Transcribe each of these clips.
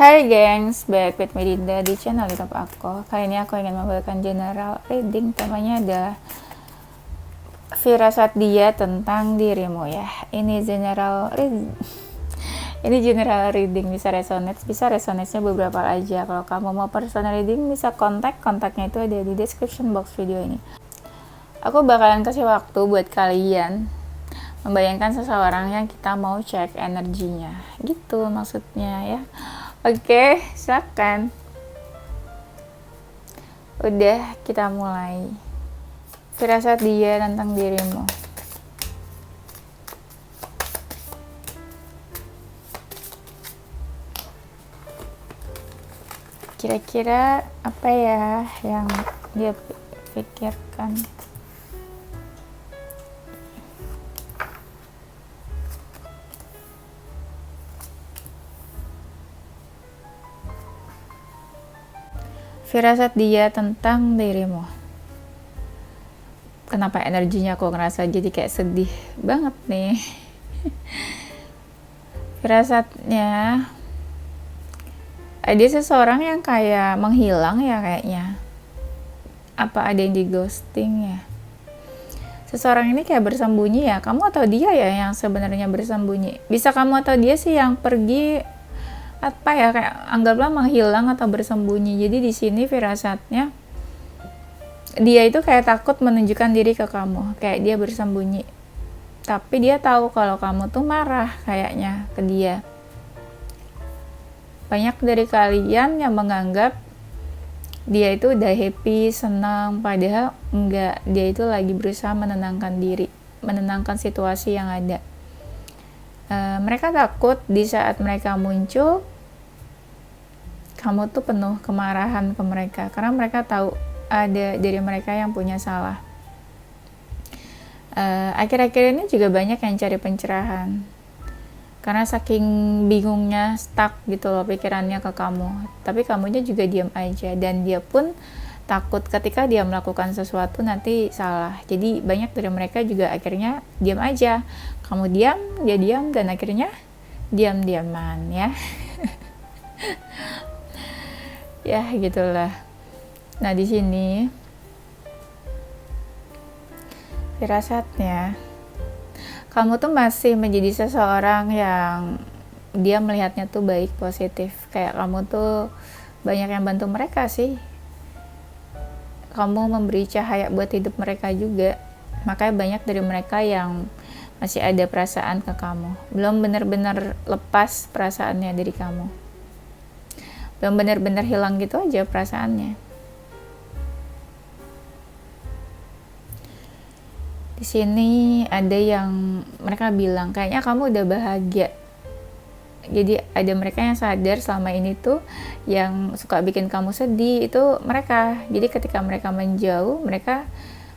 Hai gengs, back with Medinda di channel YouTube aku. Kali ini aku ingin membawakan general reading. Temanya adalah firasat dia tentang dirimu ya. Ini general reading, bisa resonate-nya beberapa aja. Kalau kamu mau personal reading bisa kontaknya itu ada di description box video ini. Aku bakalan kasih waktu buat kalian membayangkan seseorang yang kita mau cek energinya, gitu maksudnya ya. Oke, silakan. Udah, kita mulai. Firasat dia tentang dirimu. Kira-kira apa ya yang dia pikirkan? Firasat dia tentang dirimu. Kenapa energinya kok ngerasa jadi kayak sedih banget nih? Firasatnya ada seseorang yang kayak menghilang ya kayaknya. Apa ada yang di ghosting ya? Seseorang ini kayak bersembunyi ya. Kamu atau dia ya yang sebenarnya bersembunyi? Bisa kamu atau dia sih yang pergi, apa ya, kayak anggaplah menghilang atau bersembunyi. Jadi di sini firasatnya dia itu kayak takut menunjukkan diri ke kamu, kayak dia bersembunyi. Tapi dia tahu kalau kamu tuh marah kayaknya ke dia. Banyak dari kalian yang menganggap dia itu udah happy, senang, padahal enggak. Dia itu lagi berusaha menenangkan diri, menenangkan situasi yang ada. Mereka takut di saat mereka muncul kamu tuh penuh kemarahan ke mereka, karena mereka tahu ada dari mereka yang punya salah. Akhir-akhir ini juga banyak yang cari pencerahan, karena saking bingungnya, stuck gitu loh pikirannya ke kamu. Tapi kamunya juga diam aja, dan dia pun takut ketika dia melakukan sesuatu nanti salah. Jadi banyak dari mereka juga akhirnya diam aja. Kamu diam, dia diam, dan akhirnya diam-diaman ya. Ya gitulah. Nah di sini firasatnya kamu tuh masih menjadi seseorang yang dia melihatnya tuh baik, positif. Kayak kamu tuh banyak yang bantu mereka sih. Kamu memberi cahaya buat hidup mereka juga. Makanya banyak dari mereka yang masih ada perasaan ke kamu. Belum benar-benar lepas perasaannya dari kamu. Belum benar-benar hilang gitu aja perasaannya. Di sini ada yang mereka bilang kayaknya kamu udah bahagia. Jadi ada mereka yang sadar selama ini tuh yang suka bikin kamu sedih itu mereka. Jadi ketika mereka menjauh, mereka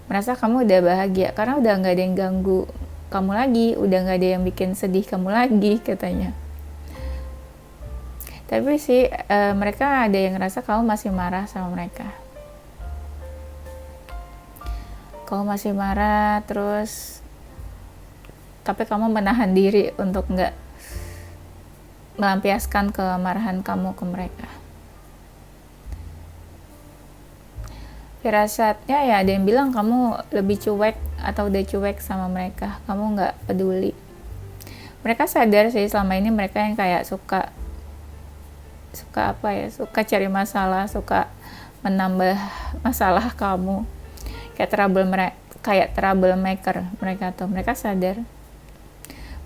merasa kamu udah bahagia karena udah nggak ada yang ganggu kamu lagi, udah nggak ada yang bikin sedih kamu lagi katanya. Tapi sih mereka ada yang ngerasa kamu masih marah sama mereka. Kamu masih marah terus, tapi kamu menahan diri untuk nggak melampiaskan kemarahan kamu ke mereka. Firasatnya ya ada yang bilang kamu lebih cuek atau udah cuek sama mereka. Kamu nggak peduli. Mereka sadar sih selama ini mereka yang kayak suka cari masalah, suka menambah masalah kamu, kayak troublemaker mereka tuh. Mereka sadar,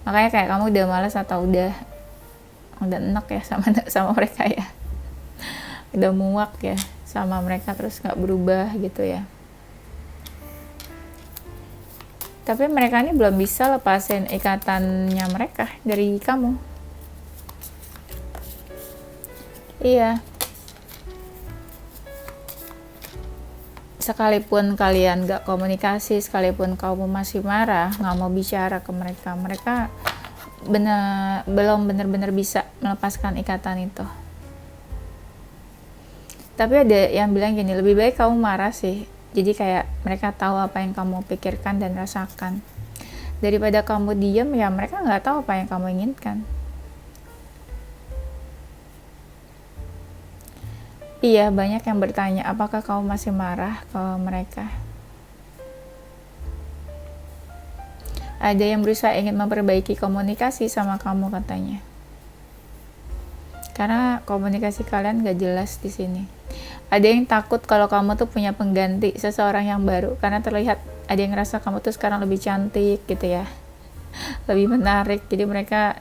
makanya kayak kamu udah malas atau udah enak ya sama mereka ya, udah muak ya sama mereka, terus nggak berubah gitu ya. Tapi mereka ini belum bisa lepasin ikatannya mereka dari kamu. Iya. Sekalipun kalian gak komunikasi, sekalipun kamu masih marah, gak mau bicara ke mereka, mereka belum benar-benar bisa melepaskan ikatan itu. Tapi ada yang bilang gini, lebih baik kamu marah sih. Jadi kayak mereka tahu apa yang kamu pikirkan dan rasakan. Daripada kamu diam, ya mereka gak tahu apa yang kamu inginkan. Iya, banyak yang bertanya, apakah kamu masih marah ke mereka? Ada yang berusaha ingin memperbaiki komunikasi sama kamu katanya. Karena komunikasi kalian gak jelas di sini. Ada yang takut kalau kamu tuh punya pengganti, seseorang yang baru, karena terlihat ada yang ngerasa kamu tuh sekarang lebih cantik gitu ya, lebih menarik. Jadi mereka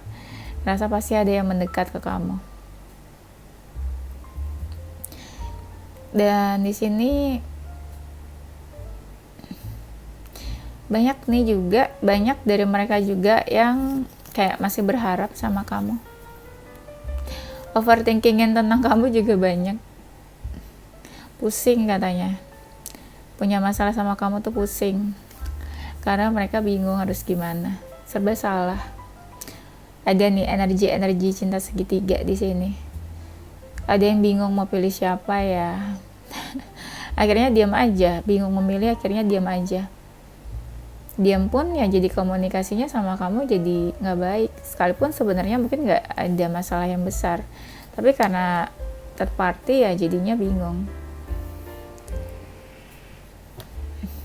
ngerasa pasti ada yang mendekat ke kamu. Dan di sini banyak dari mereka juga yang kayak masih berharap sama kamu. Overthinkingin tentang kamu juga banyak. Pusing katanya. Punya masalah sama kamu tuh pusing. Karena mereka bingung harus gimana. Serba salah. Ada nih energi cinta segitiga di sini. Ada yang bingung mau pilih siapa ya. Akhirnya diam aja, bingung memilih, akhirnya diam aja. Diam pun ya jadi komunikasinya sama kamu jadi nggak baik, sekalipun sebenarnya mungkin nggak ada masalah yang besar, tapi karena third party ya jadinya bingung,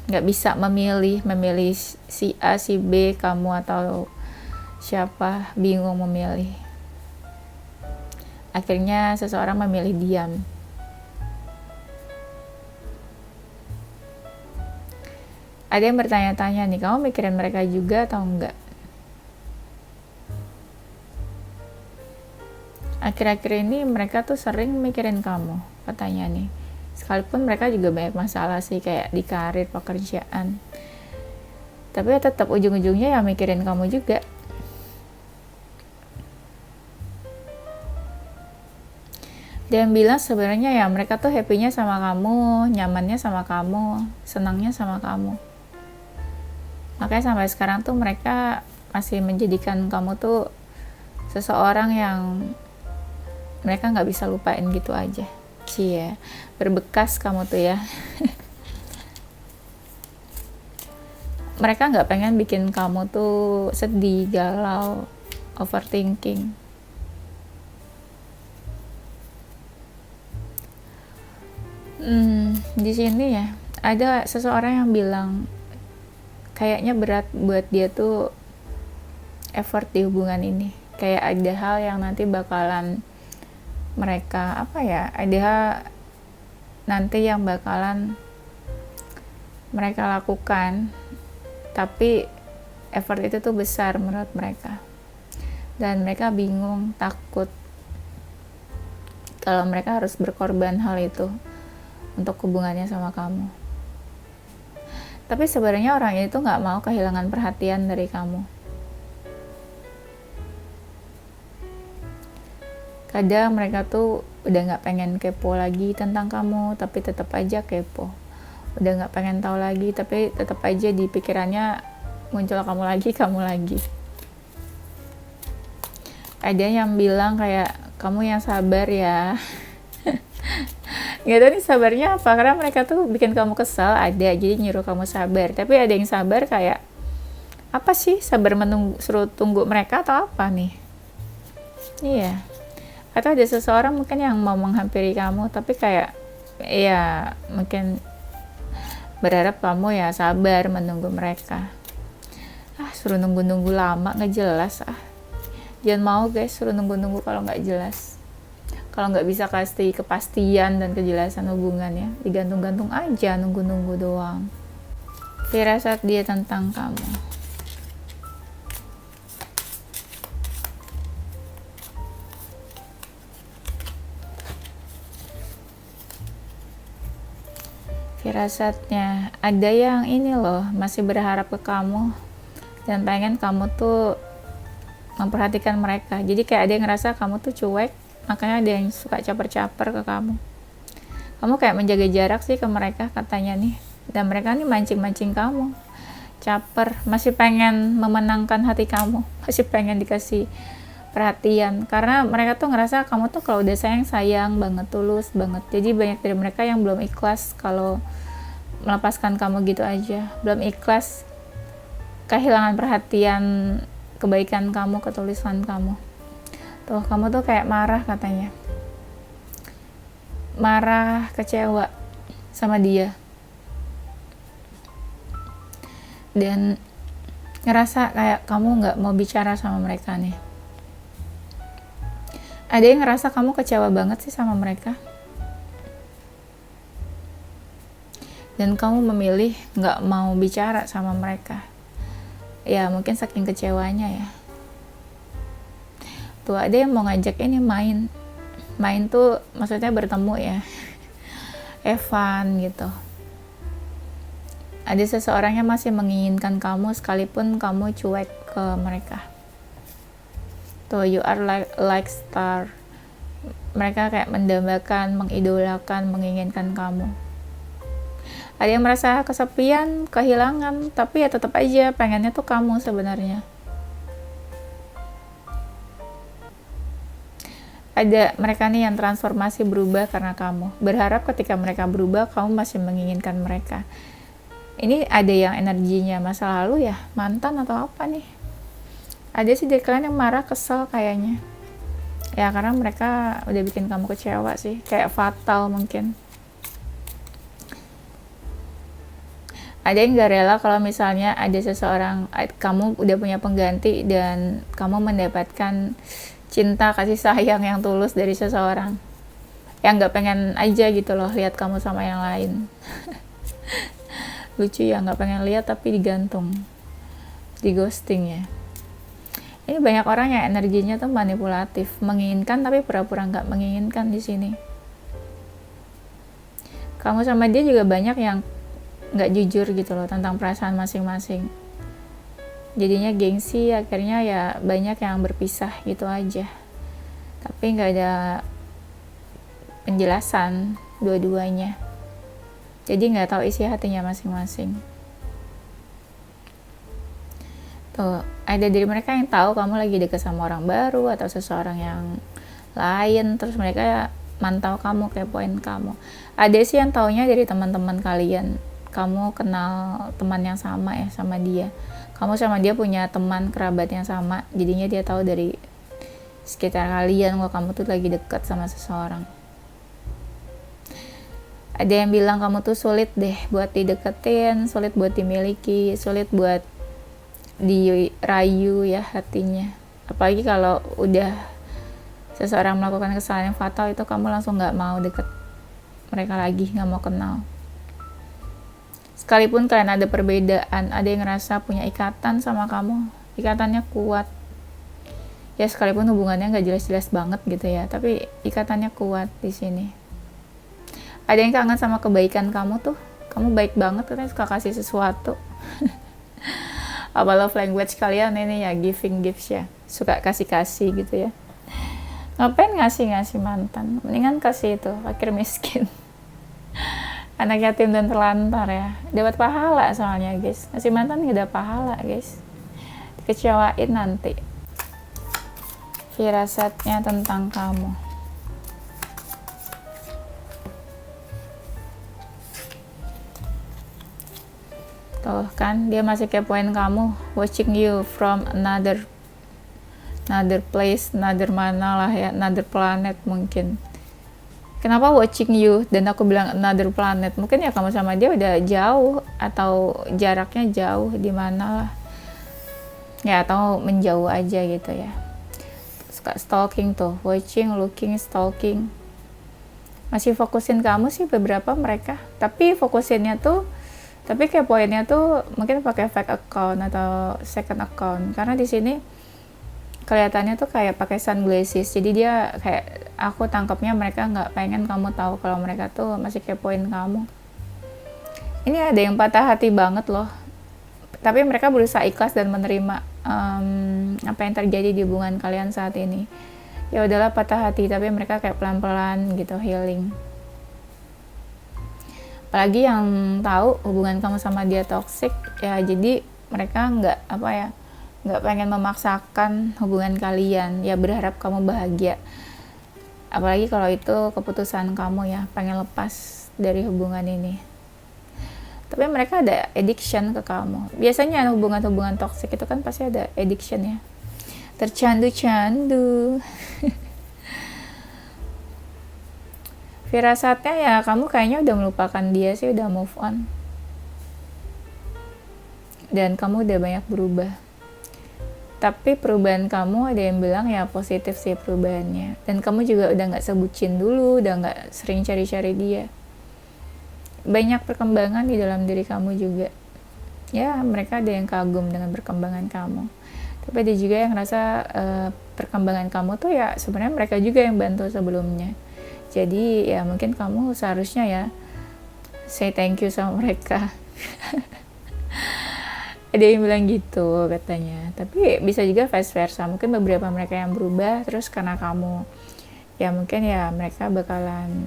nggak bisa memilih si A si B, kamu atau siapa, bingung memilih. Akhirnya seseorang memilih diam. Ada yang bertanya-tanya nih, kamu mikirin mereka juga atau enggak? Akhir-akhir ini mereka tuh sering mikirin kamu, katanya nih. Sekalipun mereka juga banyak masalah sih, kayak di karir, pekerjaan. Tapi ya tetap ujung-ujungnya ya mikirin kamu juga. Dia bilang sebenarnya ya mereka tuh happy-nya sama kamu, nyamannya sama kamu, senangnya sama kamu. Makanya sampai sekarang tuh mereka masih menjadikan kamu tuh seseorang yang mereka nggak bisa lupain gitu aja. Cie, berbekas kamu tuh ya. Mereka nggak pengen bikin kamu tuh sedih, galau, overthinking. Di sini ya ada seseorang yang bilang kayaknya berat buat dia tuh effort di hubungan ini. Kayak ada hal yang nanti bakalan mereka ada hal nanti yang bakalan mereka lakukan, tapi effort itu tuh besar menurut mereka, dan mereka bingung, takut kalau mereka harus berkorban hal itu untuk hubungannya sama kamu. Tapi sebenarnya orang ini tuh nggak mau kehilangan perhatian dari kamu. Kadang mereka tuh udah nggak pengen kepo lagi tentang kamu, tapi tetap aja kepo. Udah nggak pengen tahu lagi, tapi tetap aja di pikirannya muncul kamu lagi. Ada yang bilang kayak, kamu yang sabar ya. Nggak tahu nih sabarnya apa, karena mereka tuh bikin kamu kesal, ada, jadi nyuruh kamu sabar. Tapi ada yang sabar kayak, apa sih, sabar menunggu, suruh tunggu mereka atau apa nih? Iya. Atau ada seseorang mungkin yang mau menghampiri kamu, tapi kayak, ya mungkin berharap kamu ya sabar menunggu mereka. Suruh nunggu-nunggu lama, nggak jelas. Jangan mau guys, suruh nunggu-nunggu kalau nggak jelas. Kalau nggak bisa kasih kepastian dan kejelasan hubungannya, digantung-gantung aja, nunggu-nunggu doang. Firasat dia tentang kamu. Firasatnya, ada yang ini loh, masih berharap ke kamu dan pengen kamu tuh memperhatikan mereka. Jadi kayak ada yang ngerasa kamu tuh cuek, makanya ada yang suka caper-caper ke kamu. Kamu kayak menjaga jarak sih ke mereka katanya nih. Dan mereka nih mancing-mancing kamu, caper, masih pengen memenangkan hati kamu, masih pengen dikasih perhatian. Karena mereka tuh ngerasa kamu tuh kalau udah sayang banget, tulus banget. Jadi banyak dari mereka yang belum ikhlas kalau melepaskan kamu gitu aja. Belum ikhlas kehilangan perhatian, kebaikan kamu, ketulusan kamu. Tuh, kamu tuh kayak marah katanya. marah, kecewa sama dia, dan ngerasa kayak kamu nggak mau bicara sama mereka nih. Ada yang ngerasa kamu kecewa banget sih sama mereka, dan kamu memilih nggak mau bicara sama mereka. Ya mungkin saking kecewanya ya. Tuh ada yang mau ngajak ini main tuh maksudnya bertemu ya, Evan gitu. Ada seseorang yang masih menginginkan kamu sekalipun kamu cuek ke mereka. Tuh, you are like star. Mereka kayak mendambakan, mengidolakan, menginginkan kamu. Ada yang merasa kesepian, kehilangan, tapi ya tetap aja pengennya tuh kamu sebenarnya. Ada mereka nih yang transformasi berubah karena kamu. Berharap ketika mereka berubah, kamu masih menginginkan mereka. Ini ada yang energinya masa lalu ya, mantan atau apa nih. Ada sih dari kalian yang marah, kesel kayaknya. Ya karena mereka udah bikin kamu kecewa sih, kayak fatal mungkin. Ada yang gak rela kalau misalnya ada seseorang, kamu udah punya pengganti dan kamu mendapatkan cinta, kasih sayang yang tulus dari seseorang. Yang gak pengen aja gitu loh lihat kamu sama yang lain. Lucu ya, gak pengen lihat tapi digantung, di ghosting ya. Ini banyak orang yang energinya tuh manipulatif, menginginkan tapi pura-pura nggak menginginkan di sini. Kamu sama dia juga banyak yang nggak jujur gitu loh tentang perasaan masing-masing. Jadinya gengsi, akhirnya ya banyak yang berpisah gitu aja. Tapi nggak ada penjelasan dua-duanya. Jadi nggak tahu isi hatinya masing-masing. Tuh, ada dari mereka yang tahu kamu lagi deket sama orang baru atau seseorang yang lain, terus mereka mantau kamu, kepoin kamu. Ada sih yang taunya dari teman-teman kalian. Kamu kenal teman yang sama ya sama dia. Kamu sama dia punya teman kerabat yang sama, jadinya dia tahu dari sekitar kalian kalau kamu tuh lagi deket sama seseorang. Ada yang bilang kamu tuh sulit deh buat dideketin, sulit buat dimiliki, sulit buat dirayu ya hatinya. Apalagi kalau udah seseorang melakukan kesalahan yang fatal, itu kamu langsung gak mau deket mereka lagi, gak mau kenal. Sekalipun kalian ada perbedaan, ada yang ngerasa punya ikatan sama kamu, ikatannya kuat. Ya sekalipun hubungannya gak jelas-jelas banget gitu ya, tapi ikatannya kuat di sini. Ada yang kangen sama kebaikan kamu tuh, kamu baik banget, katanya suka kasih sesuatu. Apa love language kalian ini ya, giving gifts ya, suka kasih-kasih gitu ya. Ngapain ngasih mantan, mendingan kasih itu fakir miskin. Anak yatim dan terlantar ya, dapat pahala soalnya guys. Ngasih mantan gak ada pahala guys, dikecewain nanti. Firasatnya tentang kamu. Tuh kan, dia masih kepoin kamu, watching you from another place, another mana lah ya, another planet mungkin. Kenapa watching you dan aku bilang another planet? Mungkin ya kamu sama dia udah jauh atau jaraknya jauh di mana lah. Ya atau menjauh aja gitu ya. Suka stalking tuh, watching, looking, stalking. Masih fokusin kamu sih beberapa mereka, tapi fokusinnya tuh, tapi kayak poinnya tuh mungkin pakai fake account atau second account, karena di sini kelihatannya tuh kayak pakai sunglasses. Jadi dia kayak, aku tangkapnya mereka nggak pengen kamu tahu kalau mereka tuh masih kepoin kamu. Ini ada yang patah hati banget loh, tapi mereka berusaha ikhlas dan menerima apa yang terjadi di hubungan kalian saat ini. Ya udahlah, patah hati, tapi mereka kayak pelan-pelan gitu healing. Apalagi yang tahu hubungan kamu sama dia toxic ya, jadi mereka nggak pengen memaksakan hubungan kalian ya, berharap kamu bahagia. Apalagi kalau itu keputusan kamu ya, pengen lepas dari hubungan ini. Tapi mereka ada addiction ke kamu. Biasanya hubungan-hubungan toxic itu kan pasti ada addiction ya, tercandu-candu. Firasatnya ya kamu kayaknya udah melupakan dia sih, udah move on. Dan kamu udah banyak berubah. Tapi perubahan kamu ada yang bilang ya positif sih perubahannya. Dan kamu juga udah gak sebucin dulu, udah gak sering cari-cari dia. Banyak perkembangan di dalam diri kamu juga. Ya mereka ada yang kagum dengan perkembangan kamu. Tapi ada juga yang ngerasa perkembangan kamu tuh ya sebenarnya mereka juga yang bantu sebelumnya. Jadi ya mungkin kamu seharusnya ya say thank you sama mereka. Ada yang bilang gitu katanya. Tapi bisa juga vice versa. Mungkin beberapa mereka yang berubah terus karena kamu. Ya mungkin ya mereka bakalan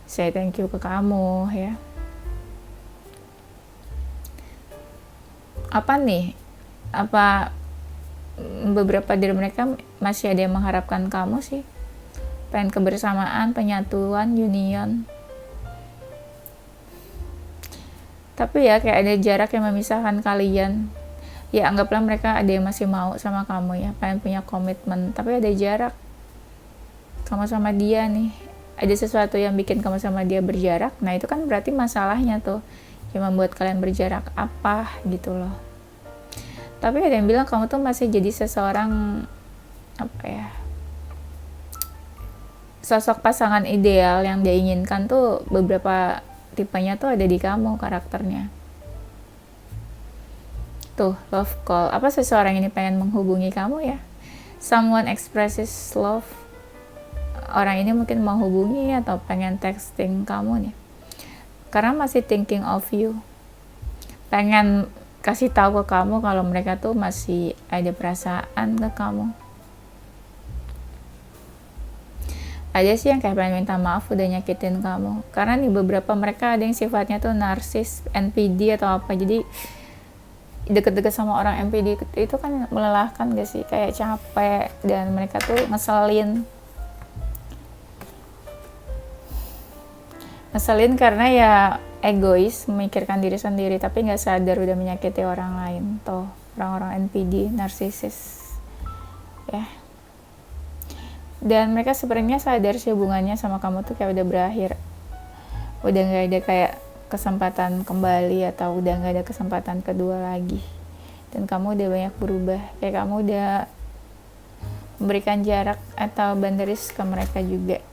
say thank you ke kamu ya. Apa nih? Apa beberapa dari mereka masih ada yang mengharapkan kamu sih? Pengen kebersamaan, penyatuan, union. Tapi ya kayak ada jarak yang memisahkan kalian. Ya anggaplah mereka ada yang masih mau sama kamu ya, pengen punya komitmen, tapi ada jarak. Kamu sama dia nih, ada sesuatu yang bikin kamu sama dia berjarak. Nah itu kan berarti masalahnya tuh yang membuat kalian berjarak apa gitu loh. Tapi ada yang bilang kamu tuh masih jadi seseorang apa ya, sosok pasangan ideal yang dia inginkan tuh beberapa tipenya tuh ada di kamu karakternya. Tuh, love call. Apa seseorang ini pengen menghubungi kamu ya? Someone expresses love. Orang ini mungkin mau hubungi atau pengen texting kamu nih. Karena masih thinking of you. Pengen kasih tahu ke kamu kalau mereka tuh masih ada perasaan ke kamu. Ada sih yang kayak pengen minta maaf udah nyakitin kamu. Karena nih beberapa mereka ada yang sifatnya tuh narsis, NPD atau apa. Jadi deket-deket sama orang NPD itu kan melelahkan gak sih? Kayak capek dan mereka tuh ngeselin. Ngeselin karena ya egois, memikirkan diri sendiri tapi gak sadar udah menyakiti orang lain. Tuh, orang-orang NPD, narsisis. Ya. Dan mereka sebenarnya sadar sih hubungannya sama kamu tuh kayak udah berakhir. Udah gak ada kayak kesempatan kembali atau udah gak ada kesempatan kedua lagi. Dan kamu udah banyak berubah. Kayak kamu udah memberikan jarak atau boundaries ke mereka juga.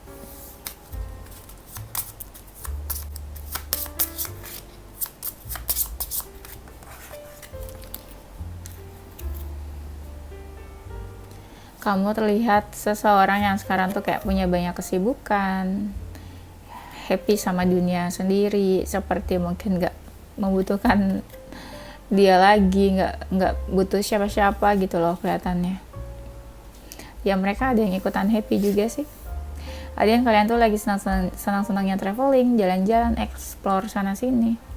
Kamu terlihat seseorang yang sekarang tuh kayak punya banyak kesibukan, happy sama dunia sendiri, seperti mungkin gak membutuhkan dia lagi, gak butuh siapa-siapa gitu loh kelihatannya. Ya mereka ada yang ikutan happy juga sih. Ada yang kalian tuh lagi senang-senangnya traveling, jalan-jalan, explore sana sini.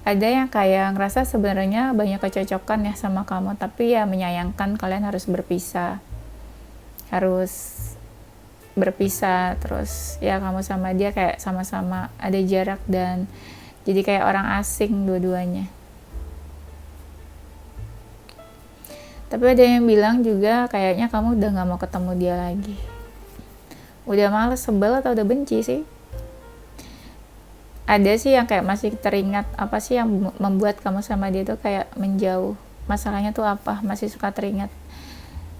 Ada yang kayak ngerasa sebenarnya banyak kecocokan ya sama kamu, tapi ya menyayangkan kalian harus berpisah. Terus ya kamu sama dia kayak sama-sama ada jarak dan jadi kayak orang asing dua-duanya. Tapi ada yang bilang juga kayaknya kamu udah gak mau ketemu dia lagi. Udah males, sebel atau udah benci sih? Ada sih yang kayak masih teringat apa sih yang membuat kamu sama dia tuh kayak menjauh. Masalahnya tuh apa? Masih suka teringat.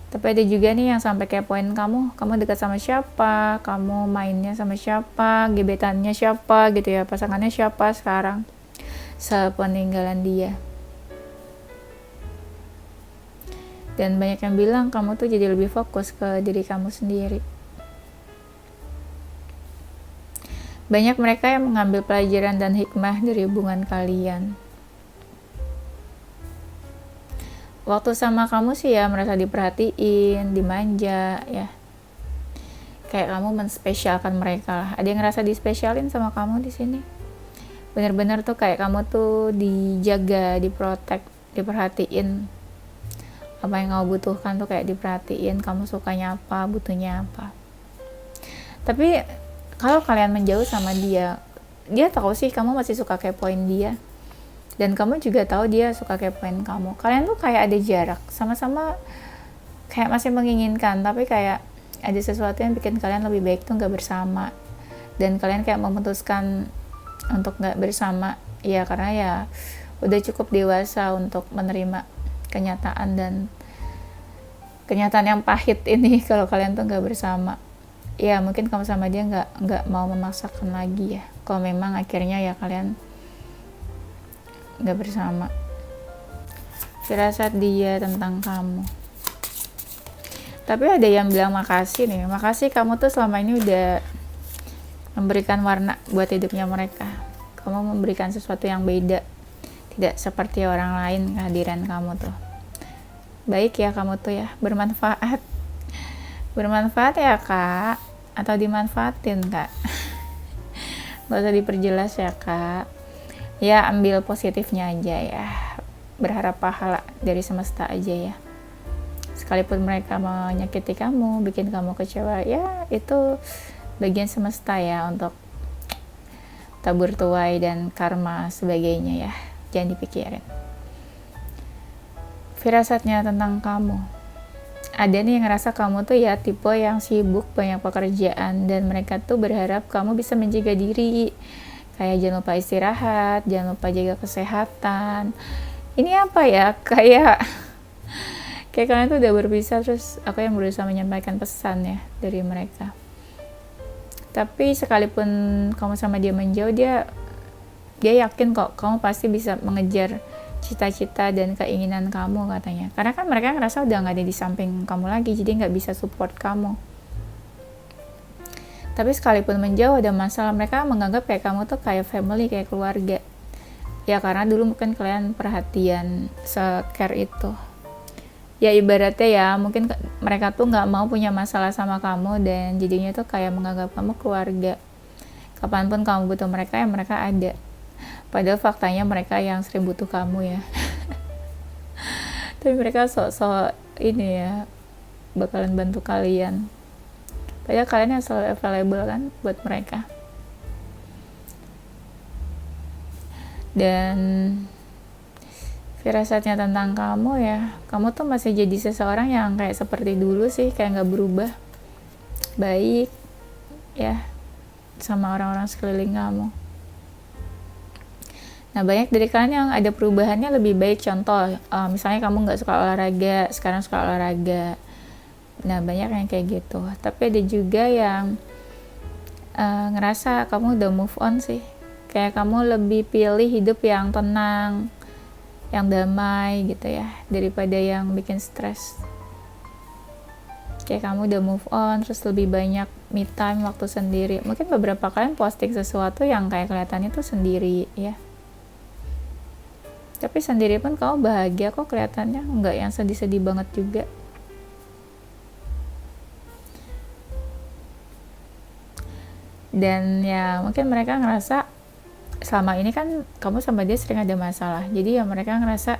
Tapi ada juga nih yang sampai kayak poin kamu dekat sama siapa, kamu mainnya sama siapa, gebetannya siapa gitu ya, pasangannya siapa sekarang sepeninggalan dia. Dan banyak yang bilang kamu tuh jadi lebih fokus ke diri kamu sendiri. Banyak mereka yang mengambil pelajaran dan hikmah dari hubungan kalian. Waktu sama kamu sih ya merasa diperhatiin, dimanja ya. Kayak kamu menspesialkan mereka lah. Ada yang ngerasa dispesialin sama kamu di sini. Bener-bener tuh kayak kamu tuh dijaga, diprotek, diperhatiin. Apa yang kamu butuhkan tuh kayak diperhatiin. Kamu sukanya apa, butuhnya apa. Tapi kalau kalian menjauh sama dia tahu sih kamu masih suka kepoin dia. Dan kamu juga tahu dia suka kepoin kamu. Kalian tuh kayak ada jarak, sama-sama kayak masih menginginkan, tapi kayak ada sesuatu yang bikin kalian lebih baik tuh nggak bersama, dan kalian kayak memutuskan untuk nggak bersama ya karena ya udah cukup dewasa untuk menerima kenyataan yang pahit ini kalau kalian tuh nggak bersama. Ya mungkin kamu sama dia nggak mau memaksakan lagi ya kalau memang akhirnya ya kalian nggak bersama. Firasat dia tentang kamu. Tapi ada yang bilang makasih nih, makasih kamu tuh selama ini udah memberikan warna buat hidupnya mereka. Kamu memberikan sesuatu yang beda, tidak seperti orang lain. Kehadiran kamu tuh baik ya, kamu tuh ya bermanfaat ya kak, atau dimanfaatin kak? Gak usah diperjelas ya kak, ya ambil positifnya aja ya, berharap pahala dari semesta aja ya. Sekalipun mereka menyakiti kamu, bikin kamu kecewa, ya itu bagian semesta ya untuk tabur tuai dan karma sebagainya ya, jangan dipikirin. Firasatnya tentang kamu. Ada nih yang ngerasa kamu tuh ya tipe yang sibuk, banyak pekerjaan, dan mereka tuh berharap kamu bisa menjaga diri. Kayak jangan lupa istirahat, jangan lupa jaga kesehatan. Ini apa ya, kayak kalian tuh udah berpisah, terus aku yang berusaha menyampaikan pesan ya dari mereka. Tapi sekalipun kamu sama dia menjauh, dia yakin kok kamu pasti bisa mengejar cita-cita dan keinginan kamu katanya. Karena kan mereka ngerasa udah gak ada di samping kamu lagi, jadi gak bisa support kamu. Tapi sekalipun menjauh ada masalah, mereka menganggap kayak kamu tuh kayak family, kayak keluarga. Ya karena dulu mungkin kalian perhatian, se-care itu. Ya ibaratnya ya mungkin mereka tuh nggak mau punya masalah sama kamu, dan jadinya tuh kayak menganggap kamu keluarga. Kapanpun kamu butuh mereka, ya mereka ada. Padahal faktanya mereka yang sering butuh kamu ya. Tapi mereka sok-sok ini ya, bakalan bantu kalian. Padahal kalian yang selalu available kan buat mereka. Dan firasatnya tentang kamu ya, kamu tuh masih jadi seseorang yang kayak seperti dulu sih, kayak gak berubah, baik ya sama orang-orang sekeliling kamu. Nah banyak dari kalian yang ada perubahannya lebih baik. Contoh misalnya kamu gak suka olahraga, sekarang suka olahraga. Nah banyak yang kayak gitu. Tapi ada juga yang ngerasa kamu udah move on sih, kayak kamu lebih pilih hidup yang tenang, yang damai gitu ya, daripada yang bikin stres. Kayak kamu udah move on, terus lebih banyak me time, waktu sendiri. Mungkin beberapa kalian posting sesuatu yang kayak kelihatannya tuh sendiri ya, tapi sendiri pun kamu bahagia kok kelihatannya, nggak yang sedih-sedih banget juga. Dan ya mungkin mereka ngerasa selama ini kan kamu sama dia sering ada masalah, jadi ya mereka ngerasa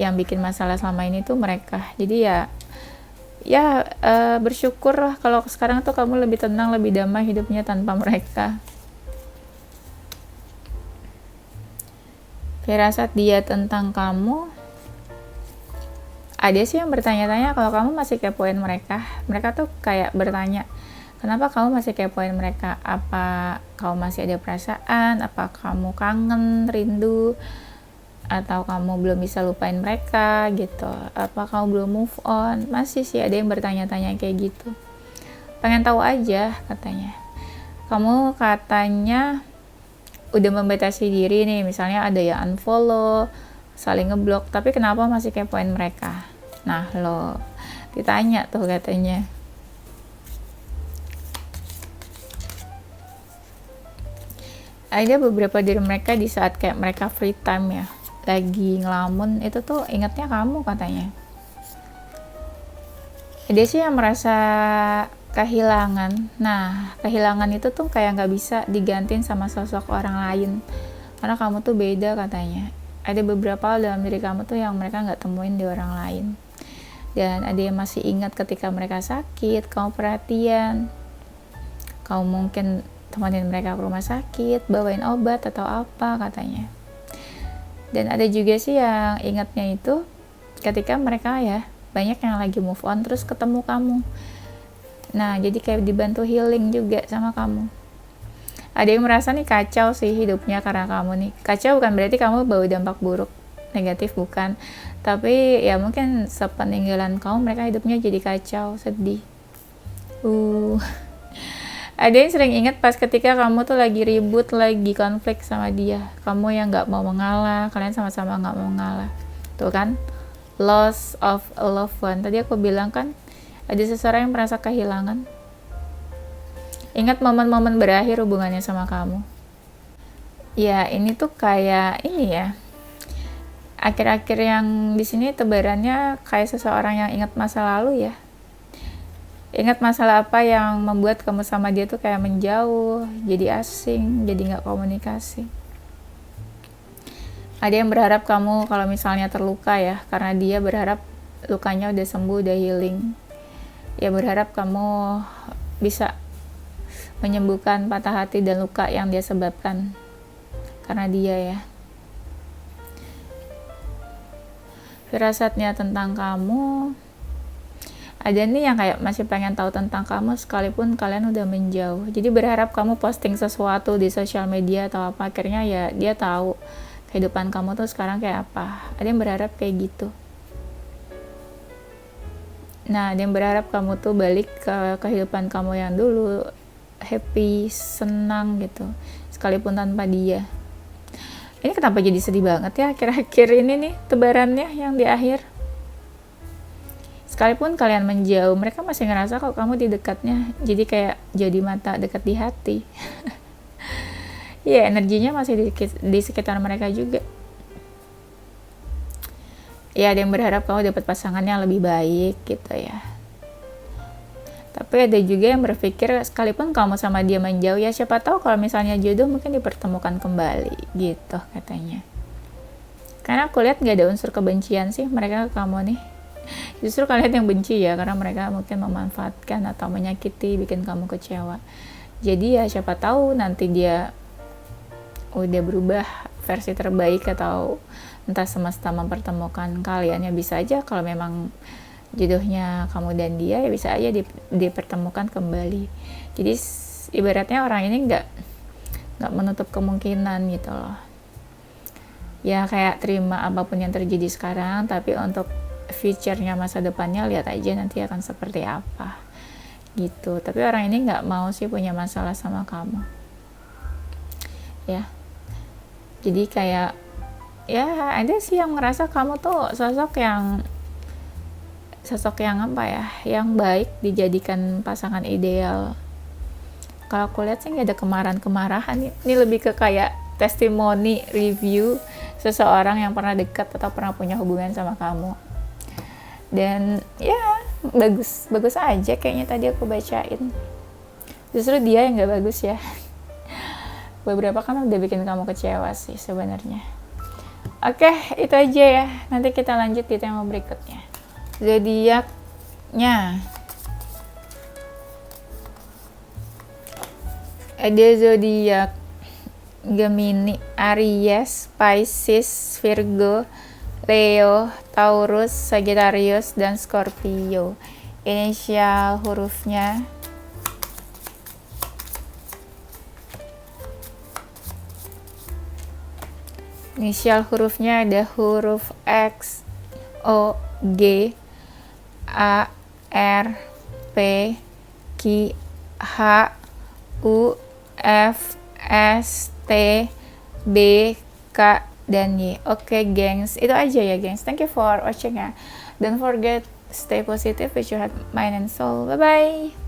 yang bikin masalah selama ini tuh mereka. Jadi ya bersyukur lah kalau sekarang tuh kamu lebih tenang, lebih damai hidupnya tanpa mereka. Firasat dia tentang kamu. Ada sih yang bertanya-tanya kalau kamu masih kepoin mereka. Mereka tuh kayak bertanya, kenapa kamu masih kepoin mereka? Apa kamu masih ada perasaan? Apa kamu kangen, rindu? Atau kamu belum bisa lupain mereka gitu? Apa kamu belum move on? Masih sih ada yang bertanya-tanya kayak gitu. Pengen tahu aja katanya. Kamu katanya udah membatasi diri nih, misalnya ada yang unfollow, saling ngeblok, tapi kenapa masih kepoin mereka? Nah lo ditanya tuh katanya. Ada beberapa dari mereka di saat kayak mereka free time ya, lagi ngelamun, itu tuh ingatnya kamu katanya. Ada sih yang merasa kehilangan. Nah kehilangan itu tuh kayak gak bisa digantiin sama sosok orang lain, karena kamu tuh beda katanya. Ada beberapa hal dalam diri kamu tuh yang mereka gak temuin di orang lain. Dan ada yang masih ingat ketika mereka sakit, kamu perhatian, kamu mungkin temenin mereka ke rumah sakit, bawain obat atau apa katanya. Dan ada juga sih yang ingatnya itu ketika mereka ya banyak yang lagi move on terus ketemu kamu. Nah, jadi kayak dibantu healing juga sama kamu. Ada yang merasa nih kacau sih hidupnya karena kamu nih. Kacau bukan berarti kamu bawa dampak buruk, negatif bukan. Tapi ya mungkin sepeninggalan kamu mereka hidupnya jadi kacau, sedih. Ada yang sering ingat pas ketika kamu tuh lagi ribut, lagi konflik sama dia. Kamu yang nggak mau mengalah, kalian sama-sama nggak mau mengalah. Tuh kan, loss of a loved one. Tadi aku bilang kan, ada seseorang yang merasa kehilangan. Ingat momen-momen berakhir hubungannya sama kamu. Ya, ini tuh kayak ini ya. Akhir-akhir yang di sini tebarannya kayak seseorang yang ingat masa lalu ya. Ingat masalah apa yang membuat kamu sama dia tuh kayak menjauh, jadi asing, jadi nggak komunikasi. Ada yang berharap kamu kalau misalnya terluka ya, karena dia berharap lukanya udah sembuh, udah healing. Ya berharap kamu bisa menyembuhkan patah hati dan luka yang dia sebabkan karena dia ya. Firasatnya tentang kamu, ada nih yang kayak masih pengen tahu tentang kamu sekalipun kalian udah menjauh. Jadi berharap kamu posting sesuatu di sosial media atau apa, akhirnya ya dia tahu kehidupan kamu tuh sekarang kayak apa. Ada yang berharap kayak gitu. Nah, ada yang berharap kamu tuh balik ke kehidupan kamu yang dulu, happy, senang gitu, sekalipun tanpa dia. Ini kenapa jadi sedih banget ya akhir-akhir ini nih tebarannya yang di akhir. Sekalipun kalian menjauh, mereka masih ngerasa kok kamu di dekatnya, jadi kayak jadi mata dekat di hati. Iya, energinya masih di sekitar mereka juga. Ya, ada yang berharap kamu dapat pasangan yang lebih baik gitu ya. Tapi ada juga yang berpikir sekalipun kamu sama dia menjauh, ya siapa tahu kalau misalnya jodoh mungkin dipertemukan kembali gitu katanya. Karena aku lihat gak ada unsur kebencian sih mereka ke kamu nih. Justru kalian yang benci ya, karena mereka mungkin memanfaatkan atau menyakiti, bikin kamu kecewa. Jadi ya siapa tahu nanti dia udah berubah versi terbaik atau entah semesta mempertemukan kalian. Ya bisa aja kalau memang jodohnya kamu dan dia, ya bisa aja dipertemukan kembali. Jadi ibaratnya orang ini nggak menutup kemungkinan gitu loh. Ya kayak terima apapun yang terjadi sekarang, tapi untuk future-nya, masa depannya lihat aja nanti akan seperti apa gitu. Tapi orang ini nggak mau sih punya masalah sama kamu ya. Jadi kayak ya ada sih yang ngerasa kamu tuh sosok yang apa ya, yang baik dijadikan pasangan ideal. Kalau aku lihat sih nggak ada kemarahan. Ini lebih ke kayak testimoni, review seseorang yang pernah dekat atau pernah punya hubungan sama kamu. Dan ya bagus aja kayaknya tadi aku bacain. Justru dia yang nggak bagus ya. Beberapa kan udah bikin kamu kecewa sih sebenarnya. Oke, itu aja ya. Nanti kita lanjut di tema berikutnya. Zodiaknya ada zodiak Gemini, Aries, Pisces, Virgo, Leo, Taurus, Sagittarius, dan Scorpio. Inisial hurufnya ada huruf X, O, G, A, R, P, Q, H, U, F, S, T, B, K, dan Y. Oke, gengs, itu aja ya gengs. Thank you for watching ya. Don't forget, stay positive with your heart, mind, and soul. Bye bye.